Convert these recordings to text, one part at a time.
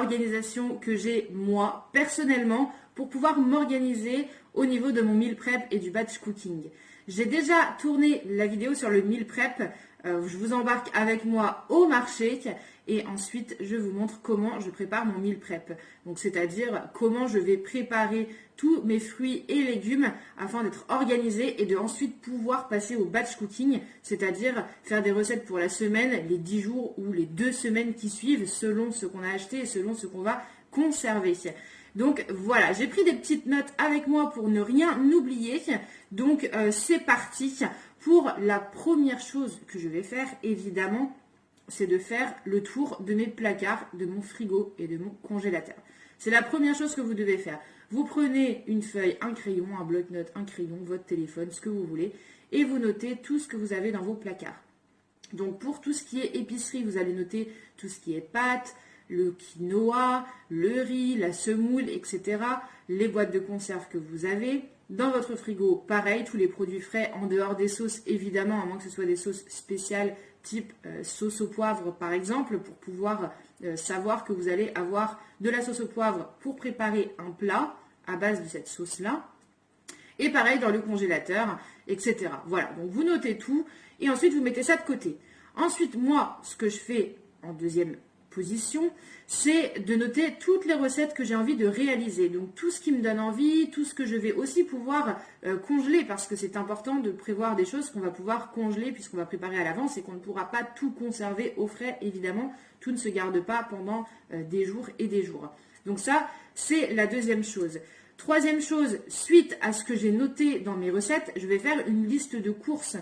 l'organisation que j'ai moi, personnellement, pour pouvoir m'organiser au niveau de mon meal prep et du batch cooking. J'ai déjà tourné la vidéo sur le meal prep. Je vous embarque avec moi au marché et ensuite je vous montre comment je prépare mon meal prep. Donc c'est-à-dire comment je vais préparer tous mes fruits et légumes afin d'être organisé et de ensuite pouvoir passer au batch cooking, c'est-à-dire faire des recettes pour la semaine, les 10 jours ou les 2 semaines qui suivent selon ce qu'on a acheté et selon ce qu'on va conserver. Donc voilà, j'ai pris des petites notes avec moi pour ne rien oublier. Donc c'est parti. Pour la première chose que je vais faire, évidemment, c'est de faire le tour de mes placards, de mon frigo et de mon congélateur. C'est la première chose que vous devez faire. Vous prenez une feuille, un crayon, un bloc-notes, un crayon, votre téléphone, ce que vous voulez, et vous notez tout ce que vous avez dans vos placards. Donc pour tout ce qui est épicerie, vous allez noter tout ce qui est pâtes, le quinoa, le riz, la semoule, etc. Les boîtes de conserve que vous avez. Dans votre frigo, pareil, tous les produits frais, en dehors des sauces, évidemment, à moins que ce soit des sauces spéciales, type sauce au poivre, par exemple, pour pouvoir savoir que vous allez avoir de la sauce au poivre pour préparer un plat à base de cette sauce-là. Et pareil dans le congélateur, etc. Voilà, donc vous notez tout et ensuite vous mettez ça de côté. Ensuite, moi, ce que je fais en deuxième position, c'est de noter toutes les recettes que j'ai envie de réaliser. Donc tout ce qui me donne envie, tout ce que je vais aussi pouvoir congeler, parce que c'est important de prévoir des choses qu'on va pouvoir congeler puisqu'on va préparer à l'avance et qu'on ne pourra pas tout conserver au frais, évidemment. Tout ne se garde pas pendant des jours et des jours. Donc ça, c'est la deuxième chose. Troisième chose, suite à ce que j'ai noté dans mes recettes, je vais faire une liste de courses.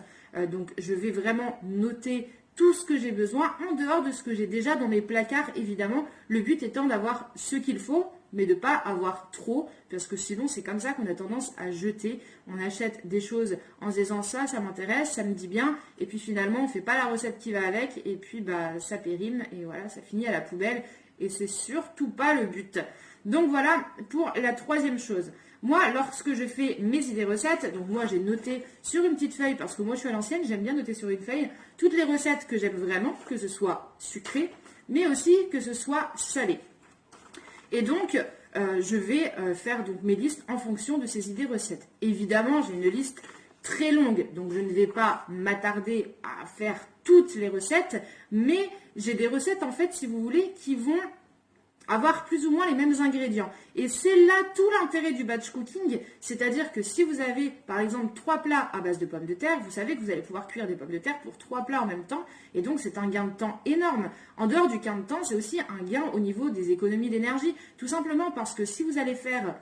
Donc je vais vraiment noter tout ce que j'ai besoin en dehors de ce que j'ai déjà dans mes placards, évidemment. Le but étant d'avoir ce qu'il faut, mais de ne pas avoir trop, parce que sinon c'est comme ça qu'on a tendance à jeter. On achète des choses en se disant ça m'intéresse, ça me dit bien, et puis finalement on ne fait pas la recette qui va avec, et puis ça périme, et voilà, ça finit à la poubelle, et c'est surtout pas le but. Donc voilà pour la troisième chose. Moi, lorsque je fais mes idées recettes, donc moi j'ai noté sur une petite feuille, parce que moi je suis à l'ancienne, j'aime bien noter sur une feuille toutes les recettes que j'aime vraiment, que ce soit sucré, mais aussi que ce soit salé. Et donc, je vais faire donc mes listes en fonction de ces idées recettes. Évidemment, j'ai une liste très longue, donc je ne vais pas m'attarder à faire toutes les recettes, mais j'ai des recettes en fait, si vous voulez, qui vont avoir plus ou moins les mêmes ingrédients. Et c'est là tout l'intérêt du batch cooking, c'est-à-dire que si vous avez par exemple 3 plats à base de pommes de terre, vous savez que vous allez pouvoir cuire des pommes de terre pour 3 plats en même temps, et donc c'est un gain de temps énorme. En dehors du gain de temps, c'est aussi un gain au niveau des économies d'énergie, tout simplement parce que si vous allez faire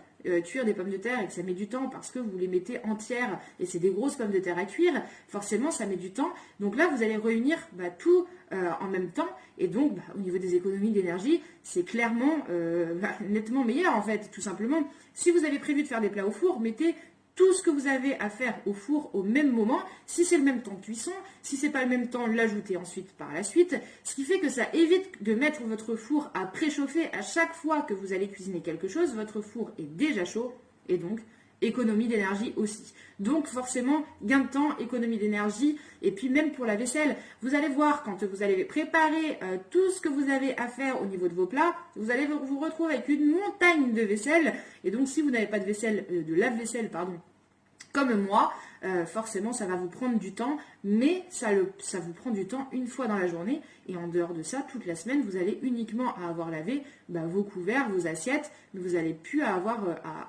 cuire des pommes de terre et que ça met du temps parce que vous les mettez entières et c'est des grosses pommes de terre à cuire, forcément ça met du temps. Donc là vous allez réunir tout en même temps et donc au niveau des économies d'énergie c'est clairement nettement meilleur en fait, tout simplement. Si vous avez prévu de faire des plats au four, mettez tout ce que vous avez à faire au four au même moment. Si c'est le même temps de cuisson, si c'est pas le même temps, l'ajoutez ensuite par la suite. Ce qui fait que ça évite de mettre votre four à préchauffer à chaque fois que vous allez cuisiner quelque chose. Votre four est déjà chaud et donc économie d'énergie aussi. Donc forcément, gain de temps, économie d'énergie, et puis même pour la vaisselle, vous allez voir quand vous allez préparer tout ce que vous avez à faire au niveau de vos plats, vous allez vous retrouver avec une montagne de vaisselle, et donc si vous n'avez pas de vaisselle, de lave-vaisselle, pardon, comme moi, forcément ça va vous prendre du temps, mais ça vous prend du temps une fois dans la journée, et en dehors de ça, toute la semaine, vous allez uniquement avoir lavé vos couverts, vos assiettes, mais vous n'allez plus avoir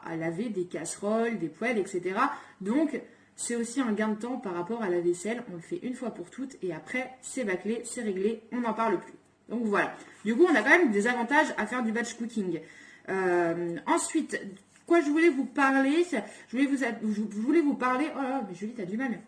à laver des casseroles, des poêles, etc. Donc c'est aussi un gain de temps par rapport à la vaisselle, on le fait une fois pour toutes, et après c'est bâclé, c'est réglé, on n'en parle plus. Donc voilà, du coup on a quand même des avantages à faire du batch cooking. Ensuite, quoi je voulais vous parler, je voulais vous parler, oh là là, mais Julie, t'as du mal.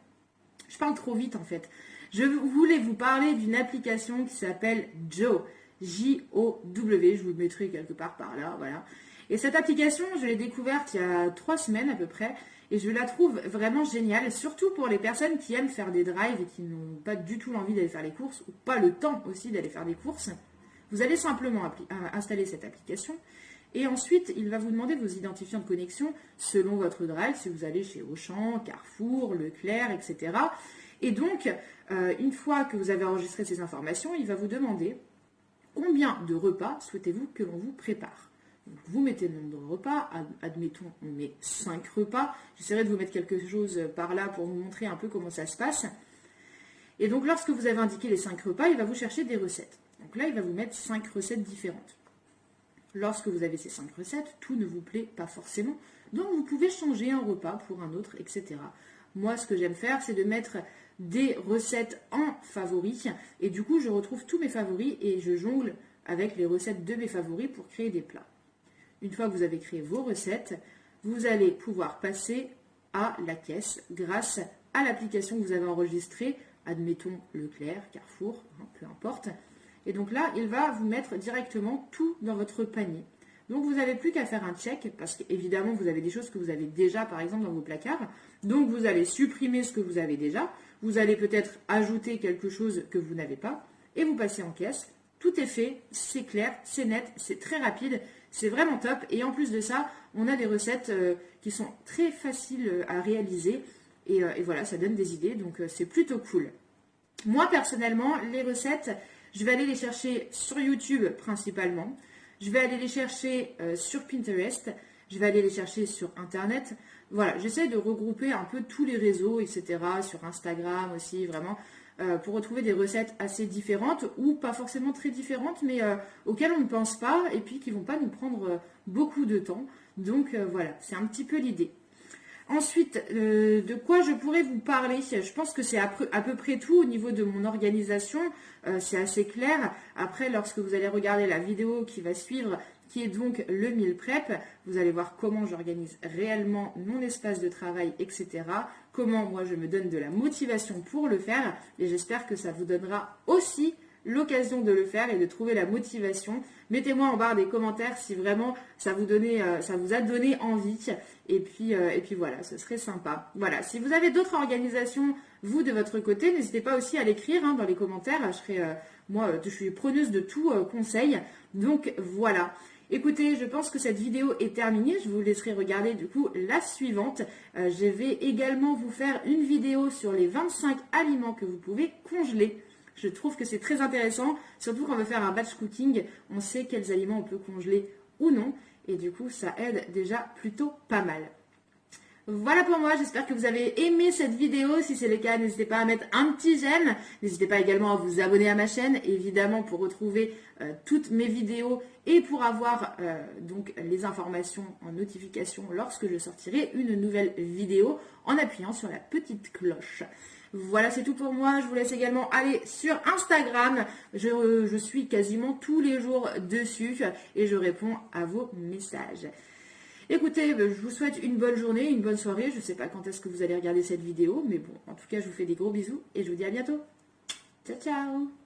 Je parle trop vite en fait. Je voulais vous parler d'une application qui s'appelle Jow, J-O-W, je vous le mettrai quelque part par là, voilà. Et cette application, je l'ai découverte il y a 3 semaines à peu près, et je la trouve vraiment géniale, surtout pour les personnes qui aiment faire des drives et qui n'ont pas du tout l'envie d'aller faire les courses, ou pas le temps aussi d'aller faire des courses. Vous allez simplement installer cette application. Et ensuite, il va vous demander vos identifiants de connexion selon votre drive, si vous allez chez Auchan, Carrefour, Leclerc, etc. Et donc, une fois que vous avez enregistré ces informations, il va vous demander combien de repas souhaitez-vous que l'on vous prépare. Donc, vous mettez le nombre de repas, admettons on met 5 repas, j'essaierai de vous mettre quelque chose par là pour vous montrer un peu comment ça se passe. Et donc lorsque vous avez indiqué les 5 repas, il va vous chercher des recettes. Donc là il va vous mettre 5 recettes différentes. Lorsque vous avez ces 5 recettes, tout ne vous plaît pas forcément, donc vous pouvez changer un repas pour un autre, etc. Moi ce que j'aime faire c'est de mettre des recettes en favoris, et du coup je retrouve tous mes favoris et je jongle avec les recettes de mes favoris pour créer des plats. Une fois que vous avez créé vos recettes, vous allez pouvoir passer à la caisse grâce à l'application que vous avez enregistrée, admettons Leclerc, Carrefour, peu importe. Et donc là, il va vous mettre directement tout dans votre panier. Donc vous n'avez plus qu'à faire un check, parce qu'évidemment vous avez des choses que vous avez déjà par exemple dans vos placards. Donc vous allez supprimer ce que vous avez déjà, vous allez peut-être ajouter quelque chose que vous n'avez pas, et vous passez en caisse. Tout est fait, c'est clair, c'est net, c'est très rapide, c'est vraiment top. Et en plus de ça, on a des recettes qui sont très faciles à réaliser. Et voilà, ça donne des idées, donc c'est plutôt cool. Moi, personnellement, les recettes, je vais aller les chercher sur YouTube principalement. Je vais aller les chercher sur Pinterest. Je vais aller les chercher sur Internet. Voilà, j'essaie de regrouper un peu tous les réseaux, etc. Sur Instagram aussi, vraiment, pour retrouver des recettes assez différentes ou pas forcément très différentes, mais auxquelles on ne pense pas et puis qui ne vont pas nous prendre beaucoup de temps. Donc voilà, c'est un petit peu l'idée. Ensuite, de quoi je pourrais vous parler? Je pense que c'est à peu près tout au niveau de mon organisation. C'est assez clair. Après, lorsque vous allez regarder la vidéo qui va suivre, qui est donc le meal prep, vous allez voir comment j'organise réellement mon espace de travail, etc. Comment moi je me donne de la motivation pour le faire. Et j'espère que ça vous donnera aussi l'occasion de le faire et de trouver la motivation. Mettez-moi en barre des commentaires si vraiment ça vous a donné envie. Et puis voilà, ce serait sympa. Voilà, si vous avez d'autres organisations, vous de votre côté, n'hésitez pas aussi à l'écrire dans les commentaires. Je suis preneuse de tout conseil. Donc voilà. Écoutez, je pense que cette vidéo est terminée. Je vous laisserai regarder du coup la suivante. Je vais également vous faire une vidéo sur les 25 aliments que vous pouvez congeler. Je trouve que c'est très intéressant, surtout quand on veut faire un batch cooking, on sait quels aliments on peut congeler ou non, et du coup ça aide déjà plutôt pas mal. Voilà pour moi, j'espère que vous avez aimé cette vidéo. Si c'est le cas, n'hésitez pas à mettre un petit j'aime. N'hésitez pas également à vous abonner à ma chaîne, évidemment pour retrouver toutes mes vidéos et pour avoir donc les informations en notification lorsque je sortirai une nouvelle vidéo en appuyant sur la petite cloche. Voilà, c'est tout pour moi. Je vous laisse également aller sur Instagram. Je suis quasiment tous les jours dessus et je réponds à vos messages. Écoutez, je vous souhaite une bonne journée, une bonne soirée. Je ne sais pas quand est-ce que vous allez regarder cette vidéo, mais bon, en tout cas, je vous fais des gros bisous et je vous dis à bientôt. Ciao, ciao!